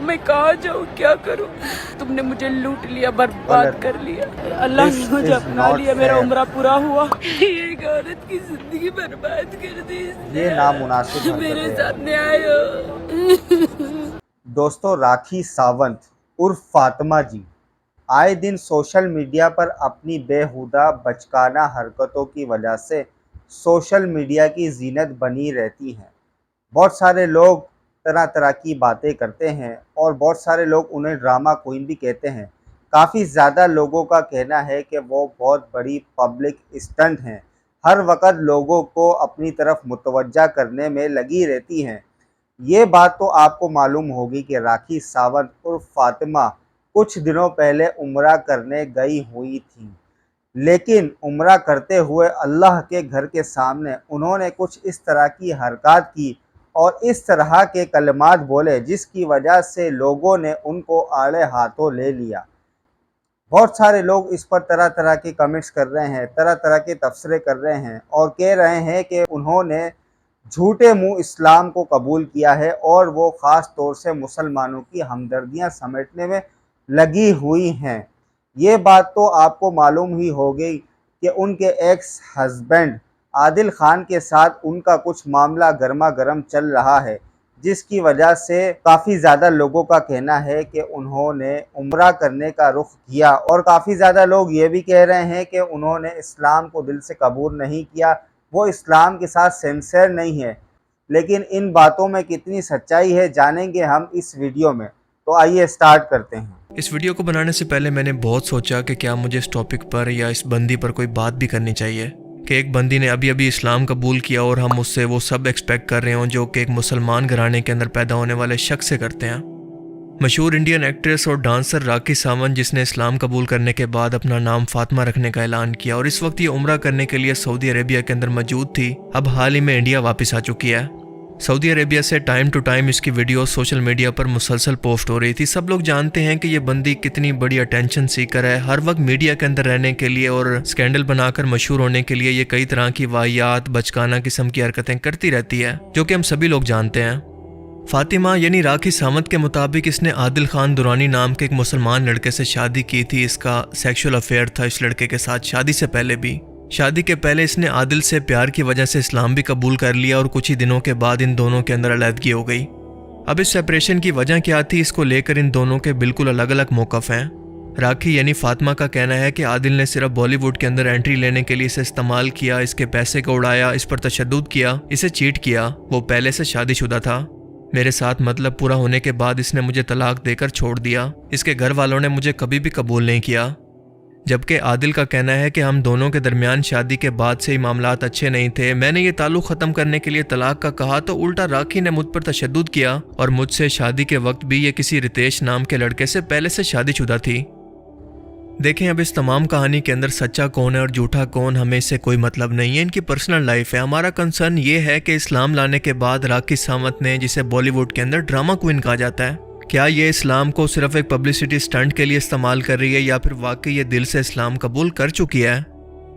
मैं कहाँ जाऊँ, क्या करूँ? तुमने मुझे लूट लिया, बर्बाद कर लिया। अल्लाह ने मुझे अपना लिया, मेरा उम्र पूरा हुआ। एक औरत की जिंदगी बर्बाद कर दी इसने। ये नामुनासिब मेरे साथ न्याय हो। दोस्तों, राखी सावंत उर्फ फातिमा जी आए दिन सोशल मीडिया पर अपनी बेहुदा बचकाना हरकतों की वजह से सोशल मीडिया की जीनत बनी रहती हैं। बहुत सारे लोग तरह तरह की बातें करते हैं और बहुत सारे लोग उन्हें ड्रामा क्वीन भी कहते हैं। काफ़ी ज़्यादा लोगों का कहना है कि वो बहुत बड़ी पब्लिक स्टंट हैं, हर वक्त लोगों को अपनी तरफ मुतवज्जा करने में लगी रहती हैं। ये बात तो आपको मालूम होगी कि राखी सावंत उर्फ फातिमा कुछ दिनों पहले उम्रा करने गई हुई थी, लेकिन उम्रा करते हुए अल्लाह के घर के सामने उन्होंने कुछ इस तरह की हरकत की और इस तरह के कलमात बोले जिसकी वजह से लोगों ने उनको आड़े हाथों ले लिया। बहुत सारे लोग इस पर तरह तरह के कमेंट्स कर रहे हैं, तरह तरह के तबसरे कर रहे हैं और कह रहे हैं कि उन्होंने झूठे मुंह इस्लाम को कबूल किया है और वो ख़ास तौर से मुसलमानों की हमदर्दियां समेटने में लगी हुई हैं। ये बात तो आपको मालूम ही हो गई कि उनके एक्स हस्बैंड आदिल खान के साथ उनका कुछ मामला गर्मा गर्म चल रहा है, जिसकी वजह से काफ़ी ज़्यादा लोगों का कहना है कि उन्होंने उम्रा करने का रुख किया और काफ़ी ज़्यादा लोग ये भी कह रहे हैं कि उन्होंने इस्लाम को दिल से कबूल नहीं किया, वो इस्लाम के साथ सिंसियर नहीं है। लेकिन इन बातों में कितनी सच्चाई है जानेंगे हम इस वीडियो में, तो आइए स्टार्ट करते हैं। इस वीडियो को बनाने से पहले मैंने बहुत सोचा कि क्या मुझे इस टॉपिक पर या इस बंदी पर कोई बात भी करनी चाहिए कि एक बंदी ने अभी अभी इस्लाम कबूल किया और हम उससे वो सब एक्सपेक्ट कर रहे हों जो कि एक मुसलमान घराने के अंदर पैदा होने वाले शख्स से करते हैं। मशहूर इंडियन एक्ट्रेस और डांसर राखी सावंत, जिसने इस्लाम कबूल करने के बाद अपना नाम फातिमा रखने का ऐलान किया और इस वक्त ये उम्रा करने के लिए सऊदी अरेबिया के अंदर मौजूद थी, अब हाल ही में इंडिया वापस आ चुकी है। सऊदी अरेबिया से टाइम टू टाइम इसकी वीडियो सोशल मीडिया पर मुसलसल पोस्ट हो रही थी। सब लोग जानते हैं कि ये बंदी कितनी बड़ी अटेंशन सीकर है, हर वक्त मीडिया के अंदर रहने के लिए और स्कैंडल बनाकर मशहूर होने के लिए ये कई तरह की वाहियात बचकाना किस्म की हरकतें करती रहती है, जो कि हम सभी लोग जानते हैं। फातिमा यानी राखी सावंत के मुताबिक इसने आदिल खान दुरानी नाम के एक मुसलमान लड़के से शादी की थी। इसका सेक्सुअल अफेयर था इस लड़के के साथ शादी से पहले भी। शादी के पहले इसने आदिल से प्यार की वजह से इस्लाम भी कबूल कर लिया और कुछ ही दिनों के बाद इन दोनों के अंदर अलहदगी हो गई। अब इस सेपरेशन की वजह क्या थी, इसको लेकर इन दोनों के बिल्कुल अलग अलग मौक़िफ़ हैं। राखी यानी फातिमा का कहना है कि आदिल ने सिर्फ बॉलीवुड के अंदर एंट्री लेने के लिए इसे इस्तेमाल किया, इसके पैसे को उड़ाया, इस पर तशद्दुद किया, इसे चीट किया। वो पहले से शादीशुदा था। मेरे साथ मतलब पूरा होने के बाद इसने मुझे तलाक देकर छोड़ दिया। इसके घर वालों ने मुझे कभी भी कबूल नहीं किया। जबकि आदिल का कहना है कि हम दोनों के दरमियान शादी के बाद से ही मामलात अच्छे नहीं थे। मैंने ये ताल्लुक़ ख़त्म करने के लिए तलाक का कहा तो उल्टा राखी ने मुझ पर तशद्दुद किया और मुझसे शादी के वक्त भी ये किसी रितेश नाम के लड़के से पहले से शादीशुदा थी। देखें, अब इस तमाम कहानी के अंदर सच्चा कौन है और झूठा कौन, हमें इससे कोई मतलब नहीं है। इनकी पर्सनल लाइफ है। हमारा कंसर्न ये है कि इस्लाम लाने के बाद राखी सावंत ने, जिसे बॉलीवुड के अंदर ड्रामा क्वीन कहा जाता है, क्या ये इस्लाम को सिर्फ एक पब्लिसिटी स्टंट के लिए इस्तेमाल कर रही है या फिर वाकई ये दिल से इस्लाम कबूल कर चुकी है?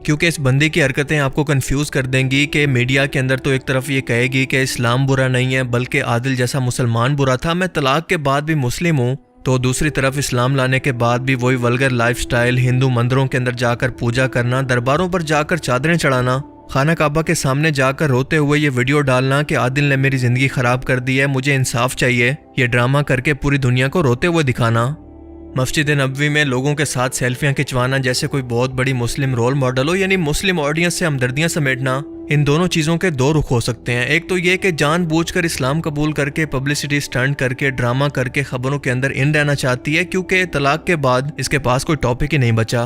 क्योंकि इस बंदी की हरकतें आपको कंफ्यूज कर देंगी कि मीडिया के अंदर तो एक तरफ ये कहेगी कि इस्लाम बुरा नहीं है बल्कि आदिल जैसा मुसलमान बुरा था, मैं तलाक के बाद भी मुस्लिम हूँ, तो दूसरी तरफ इस्लाम लाने के बाद भी वही वल्गर लाइफस्टाइल, हिंदू मंदिरों के अंदर जाकर पूजा करना, दरबारों पर जाकर चादरें चढ़ाना, खाना काबा के सामने जाकर रोते हुए ये वीडियो डालना कि आदिल ने मेरी ज़िंदगी ख़राब कर दी है, मुझे इंसाफ चाहिए, ये ड्रामा करके पूरी दुनिया को रोते हुए दिखाना, मस्जिद नबवी में लोगों के साथ सेल्फियां खिंचवाना जैसे कोई बहुत बड़ी मुस्लिम रोल मॉडल हो, यानी मुस्लिम ऑडियंस से हमदर्दियां समेटना। इन दोनों चीज़ों के दो रुख हो सकते हैं। एक तो ये कि जानबूझकर इस्लाम कबूल करके पब्लिसिटी स्टंट करके ड्रामा करके ख़बरों के अंदर इन रहना चाहती है क्योंकि तलाक के बाद इसके पास कोई टॉपिक ही नहीं बचा।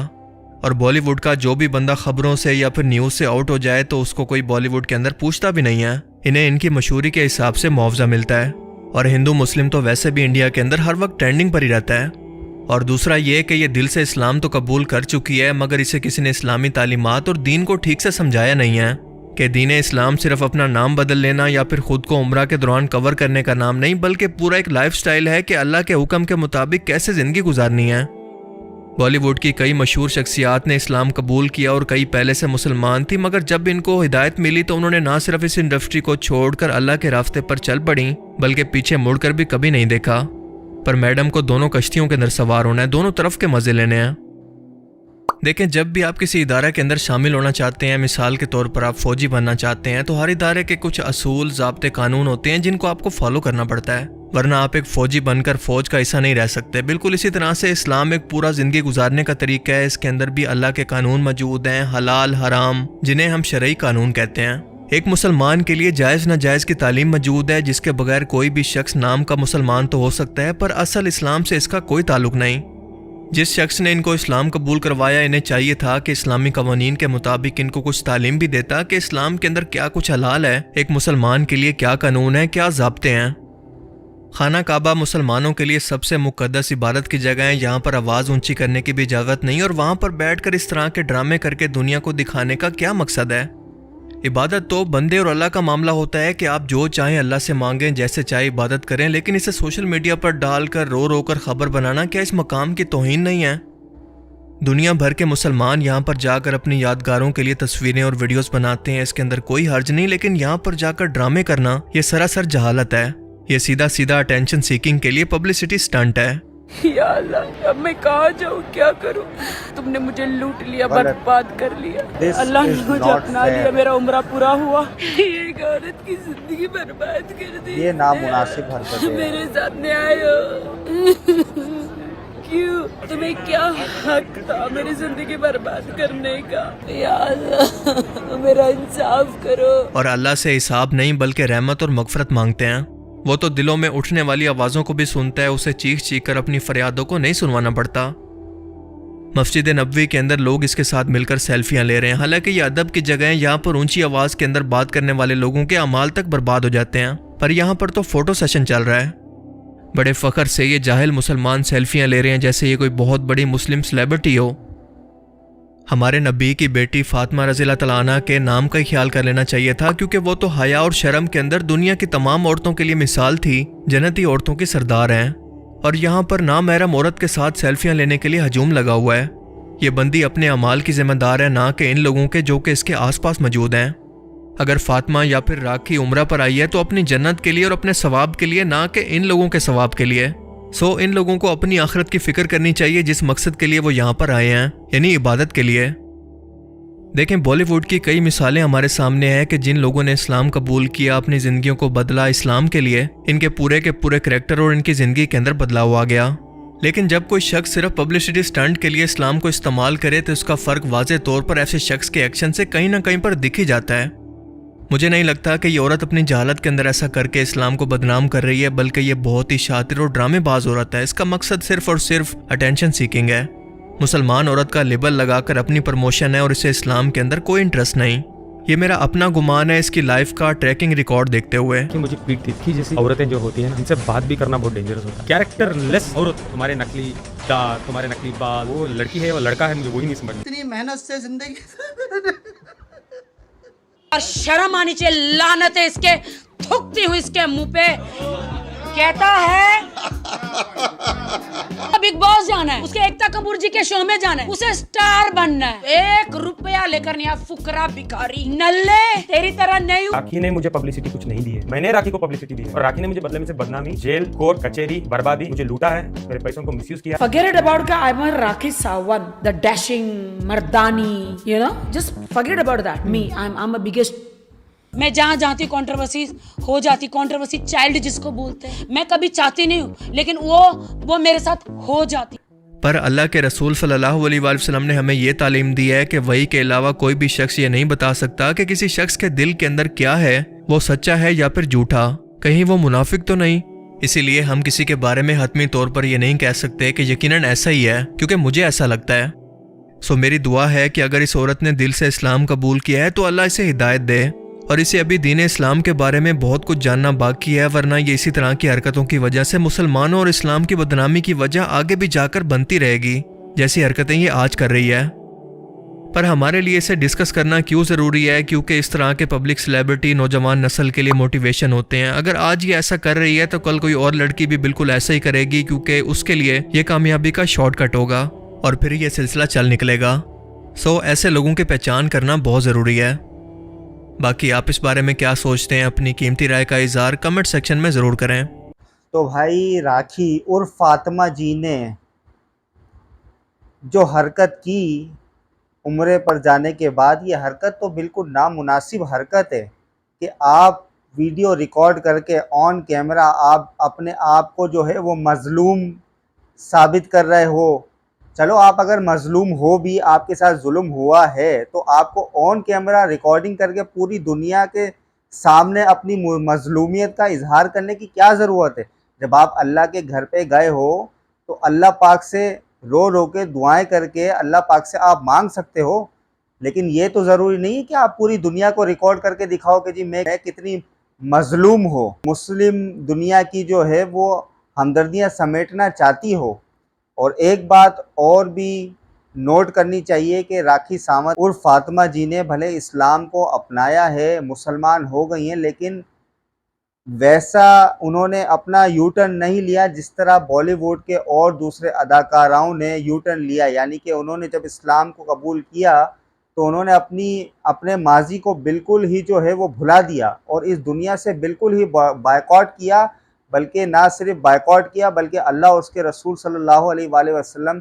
और बॉलीवुड का जो भी बंदा खबरों से या फिर न्यूज़ से आउट हो जाए तो उसको कोई बॉलीवुड के अंदर पूछता भी नहीं है। इन्हें इनकी मशहूरी के हिसाब से मुआवजा मिलता है। और हिंदू मुस्लिम तो वैसे भी इंडिया के अंदर हर वक्त ट्रेंडिंग पर ही रहता है। और दूसरा ये कि ये दिल से इस्लाम तो कबूल कर चुकी है मगर इसे किसी ने इस्लामी तालीमात और दीन को ठीक से समझाया नहीं है कि दीन इस्लाम सिर्फ अपना नाम बदल लेना या फिर खुद को उम्रा के दौरान कवर करने का नाम नहीं, बल्कि पूरा एक लाइफस्टाइल है कि अल्लाह के हुक्म के मुताबिक कैसे ज़िंदगी गुजारनी है। बॉलीवुड की कई मशहूर शख्सियात ने इस्लाम कबूल किया और कई पहले से मुसलमान थी, मगर जब इनको हिदायत मिली तो उन्होंने ना सिर्फ इस इंडस्ट्री को छोड़कर अल्लाह के रास्ते पर चल पड़ी बल्कि पीछे मुड़कर भी कभी नहीं देखा। पर मैडम को दोनों कश्तियों के अंदर सवार होना है, दोनों तरफ के मज़े लेने हैं। देखें, जब भी आप किसी इदारे के अंदर शामिल होना चाहते हैं, मिसाल के तौर पर आप फ़ौजी बनना चाहते हैं, तो हर इदारे के कुछ असूल, ज़ाब्ते, कानून होते हैं जिनको आपको फॉलो करना पड़ता है, वरना आप एक फ़ौजी बनकर फ़ौज का हिस्सा नहीं रह सकते। बिल्कुल इसी तरह से इस्लाम एक पूरा ज़िंदगी गुजारने का तरीका है। इसके अंदर भी अल्लाह के कानून मौजूद हैं, हलाल हराम, जिन्हें हम शरई कानून कहते हैं। एक मुसलमान के लिए जायज़ नाजायज़ की तालीम मौजूद है, जिसके बगैर कोई भी शख्स नाम का मुसलमान तो हो सकता है, पर असल इस्लाम से इसका कोई ताल्लुक नहीं। जिस शख्स ने इनको इस्लाम कबूल करवाया, इन्हें चाहिए था कि इस्लामी कवानीन के मुताबिक इनको कुछ तालीम भी देता कि इस्लाम के अंदर क्या कुछ हलाल है, एक मुसलमान के लिए क्या कानून है, क्या ज़ाब्ते हैं। खाना काबा मुसलमानों के लिए सबसे मुक़द्दस इबादत की जगह है। यहाँ पर आवाज़ ऊंची करने की भी इजाज़त नहीं, और वहाँ पर बैठकर इस तरह के ड्रामे करके दुनिया को दिखाने का क्या मकसद है। इबादत तो बंदे और अल्लाह का मामला होता है कि आप जो चाहें अल्लाह से मांगें, जैसे चाहे इबादत करें, लेकिन इसे सोशल मीडिया पर डालकर रो रो कर खबर बनाना क्या इस मकाम की तौहीन नहीं है? दुनिया भर के मुसलमान यहाँ पर जाकर अपनी यादगारों के लिए तस्वीरें और वीडियोस बनाते हैं, इसके अंदर कोई हर्ज नहीं, लेकिन यहाँ पर जाकर ड्रामे करना ये सरासर जहालत है। ये सीधा सीधा अटेंशन सीकिंग के लिए पब्लिसिटी स्टंट है। या अल्लाह, अब मैं कहाँ जाऊँ, क्या करूँ? तुमने मुझे लूट लिया, बर्बाद कर लिया। अल्लाह ने मुझे अपना लिया, मेरा उम्र पूरा हुआ, एक औरत की जिंदगी बर्बाद कर दी। ये नामुनासिब हरकत है। मेरे साथ न्याय हो। क्यों? तुम्हें क्या हक था मेरी जिंदगी बर्बाद करने का? या अल्लाह, मेरा इंसाफ करो। और अल्लाह से हिसाब नहीं बल्कि रहमत और मगफरत मांगते हैं। वो तो दिलों में उठने वाली आवाज़ों को भी सुनता है, उसे चीख चीख कर अपनी फरियादों को नहीं सुनवाना पड़ता। मस्जिद नबवी के अंदर लोग इसके साथ मिलकर सेल्फियां ले रहे हैं, हालांकि ये अदब की जगह है। यहाँ पर ऊंची आवाज़ के अंदर बात करने वाले लोगों के अमाल तक बर्बाद हो जाते हैं, पर यहाँ पर तो फ़ोटो सेशन चल रहा है। बड़े फ़ख्र से ये जाहिल मुसलमान सेल्फियां ले रहे हैं जैसे ये कोई बहुत बड़ी मुस्लिम सेलिब्रिटी हो। हमारे नबी की बेटी फातिमा रज़ियल्लाहु तआला अन्हा के नाम का ही ख्याल कर लेना चाहिए था, क्योंकि वो तो हया और शर्म के अंदर दुनिया की तमाम औरतों के लिए मिसाल थी, जन्नती औरतों की सरदार हैं। और यहाँ पर नामहरम औरत के साथ सेल्फियां लेने के लिए हजूम लगा हुआ है। ये बंदी अपने अमाल की जिम्मेदार है, ना कि इन लोगों के जो कि इसके आसपास मौजूद हैं। अगर फातिमा या फिर राखी उम्रा पर आई है तो अपनी जन्नत के लिए और अपने सवाब के लिए, ना कि इन लोगों के सवाब के लिए। इन लोगों को अपनी आखिरत की फिक्र करनी चाहिए जिस मकसद के लिए वो यहाँ पर आए हैं, यानी इबादत के लिए। देखें, बॉलीवुड की कई मिसालें हमारे सामने हैं कि जिन लोगों ने इस्लाम कबूल किया, अपनी ज़िंदगियों को बदला इस्लाम के लिए, इनके पूरे के पूरे करैक्टर और इनकी ज़िंदगी के अंदर बदलाव आ गया। लेकिन जब कोई शख्स सिर्फ पब्लिसिटी स्टंट के लिए इस्लाम को इस्तेमाल करे तो इसका फ़र्क वाज़े तौर पर ऐसे शख्स के एक्शन से कहीं ना कहीं पर दिख ही जाता है। मुझे नहीं लगता कि ये औरत अपनी जहालत के अंदर ऐसा करके इस्लाम को बदनाम कर रही है, बल्कि ये बहुत ही शातिर और ड्रामेबाज औरत है। इसका मकसद सिर्फ और सिर्फ अटेंशन सीकिंग है। मुसलमान औरत का लेबल लगाकर अपनी प्रमोशन है और इसे इस्लाम के अंदर कोई इंटरेस्ट नहीं। ये मेरा अपना गुमान है इसकी लाइफ का ट्रैकिंग रिकॉर्ड देखते हुए। कि मुझे पीट तिरछी जैसी औरतें जो होती हैं ना, इनसे बात भी करना बहुत डेंजरस होता है। कैरेक्टर लेस औरत, तुम्हारे नकली दांत, तुम्हारे नकली बाल, वो लड़की है वो लड़का है, मुझे वही नहीं समझ। इतनी मेहनत से जिंदगी और शर्म आनी चाहिए, लानत है इसके, थूकती हूँ इसके मुंह पे। कहता है बिग बॉस जाना है, उसके एकता कपूर जी के शो में जाना है, उसे स्टार बनना है, 1 रुपया लेकर नहीं। फुकरा भिखारी नल्ले तेरी तरह नहीं। राखी ने मुझे पब्लिसिटी कुछ नहीं दी है, मैंने राखी को पब्लिसिटी दी है, और राखी ने मुझे बदले में से बदनामी, जेल, कोर्ट, कचहरी, बर्बादी, मुझे लूटा है, मेरे पैसों को मिसयूज किया। Forget it about that. I'm a Rakhi Sawant, the dashing Mardani, you know. Just forget about that. Me, I'm a biggest. मैं जहाँ जाती कंट्रोवर्सी हो जाती, कंट्रोवर्सी चाइल्ड जिसको बोलते हैं। मैं कभी चाहती नहीं हूँ, लेकिन वो मेरे साथ हो जाती। पर अल्लाह के रसूल सल्लल्लाहु अलैहि वसल्लम ने हमें ये तालीम दी है कि वही के अलावा कोई भी शख्स ये नहीं बता सकता कि किसी शख्स के दिल के अंदर क्या है, वो सच्चा है या फिर झूठा, कहीं वो मुनाफिक तो नहीं। इसीलिए हम किसी के बारे में हतमी तौर पर ये नहीं कह सकते कि यकीनन ऐसा ही है, क्योंकि मुझे ऐसा लगता है। मेरी दुआ है कि अगर इस औरत ने दिल से इस्लाम कबूल किया है तो अल्लाह इसे हिदायत दे, और इसे अभी दीन इस्लाम के बारे में बहुत कुछ जानना बाकी है, वरना ये इसी तरह की हरकतों की वजह से मुसलमानों और इस्लाम की बदनामी की वजह आगे भी जाकर बनती रहेगी, जैसी हरकतें ये आज कर रही है। पर हमारे लिए इसे डिस्कस करना क्यों ज़रूरी है? क्योंकि इस तरह के पब्लिक सेलिब्रिटी नौजवान नस्ल के लिए मोटिवेशन होते हैं। अगर आज ये ऐसा कर रही है तो कल कोई और लड़की भी बिल्कुल ऐसा ही करेगी, क्योंकि उसके लिए ये कामयाबी का शॉर्टकट होगा और फिर ये सिलसिला चल निकलेगा। ऐसे लोगों की पहचान करना बहुत ज़रूरी है। बाकी आप इस बारे में क्या सोचते हैं? अपनी कीमती राय का इज़हार कमेंट सेक्शन में ज़रूर करें। تو بھائی راکھی عرف فاطمہ جی نے جو حرکت کی عمرے پر جانے کے بعد، یہ حرکت تو بالکل نامناسب حرکت ہے کہ آپ ویڈیو ریکارڈ کر کے آن کیمرہ آپ اپنے آپ کو جو ہے وہ مظلوم ثابت کر رہے ہو۔ چلو آپ اگر مظلوم ہو بھی، آپ کے ساتھ ظلم ہوا ہے، تو آپ کو آن کیمرہ ریکارڈنگ کر کے پوری دنیا کے سامنے اپنی مظلومیت کا اظہار کرنے کی کیا ضرورت ہے؟ جب آپ اللہ کے گھر پہ گئے ہو تو اللہ پاک سے رو رو کے دعائیں کر کے اللہ پاک سے آپ مانگ سکتے ہو، لیکن یہ تو ضروری نہیں کہ آپ پوری دنیا کو ریکارڈ کر کے دکھاؤ کہ جی میں کتنی مظلوم ہو، مسلم دنیا کی جو ہے وہ ہمدردیاں سمیٹنا چاہتی ہو۔ اور ایک بات اور بھی نوٹ کرنی چاہیے کہ راکھی ساونت عرف فاطمہ جی نے بھلے اسلام کو اپنایا ہے، مسلمان ہو گئی ہیں، لیکن ویسا انہوں نے اپنا یو ٹرن نہیں لیا جس طرح بالی ووڈ کے اور دوسرے اداکاراؤں نے یو ٹرن لیا، یعنی کہ انہوں نے جب اسلام کو قبول کیا تو انہوں نے اپنے ماضی کو بالکل ہی جو ہے وہ بھلا دیا اور اس دنیا سے بالکل ہی بائیکاٹ کیا، بلکہ نہ صرف بائیکاٹ کیا بلکہ اللہ اور اس کے رسول صلی اللہ علیہ وآلہ وسلم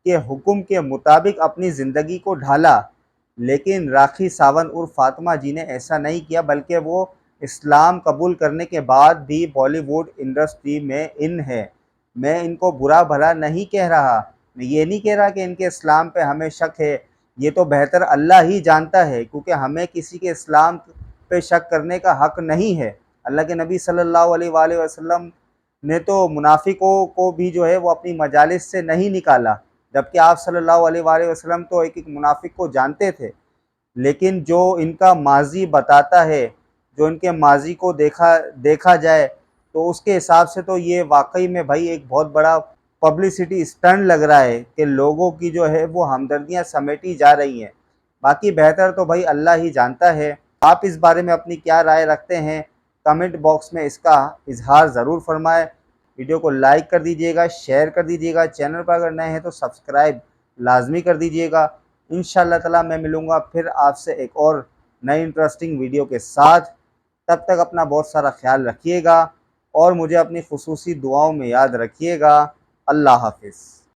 کے حکم کے مطابق اپنی زندگی کو ڈھالا۔ لیکن راکھی ساونت عرف فاطمہ جی نے ایسا نہیں کیا، بلکہ وہ اسلام قبول کرنے کے بعد بھی بالی ووڈ انڈسٹری میں ان ہے۔ میں ان کو برا بھلا نہیں کہہ رہا، میں یہ نہیں کہہ رہا کہ ان کے اسلام پہ ہمیں شک ہے، یہ تو بہتر اللہ ہی جانتا ہے، کیونکہ ہمیں کسی کے اسلام پہ شک کرنے کا حق نہیں ہے۔ اللہ کے نبی صلی اللہ علیہ وآلہ وسلم نے تو منافقوں کو بھی جو ہے وہ اپنی مجالس سے نہیں نکالا، جبکہ آپ صلی اللہ علیہ وآلہ وسلم تو ایک ایک منافق کو جانتے تھے۔ لیکن جو ان کا ماضی بتاتا ہے، جو ان کے ماضی کو دیکھا جائے تو اس کے حساب سے تو یہ واقعی میں بھائی ایک بہت بڑا پبلسٹی اسٹنٹ لگ رہا ہے کہ لوگوں کی جو ہے وہ ہمدردیاں سمیٹی جا رہی ہیں۔ باقی بہتر تو بھائی اللہ ہی جانتا ہے۔ آپ اس بارے میں اپنی کیا رائے رکھتے ہیں؟ کمنٹ باکس میں اس کا اظہار ضرور فرمائیں۔ ویڈیو کو لائک کر دیجئے گا، شیئر کر دیجئے گا، چینل پر اگر نئے ہیں تو سبسکرائب لازمی کر دیجئے گا۔ انشاءاللہ تعالی میں ملوں گا پھر آپ سے ایک اور نئی انٹرسٹنگ ویڈیو کے ساتھ۔ تب تک اپنا بہت سارا خیال رکھیے گا اور مجھے اپنی خصوصی دعاؤں میں یاد رکھیے گا۔ اللہ حافظ۔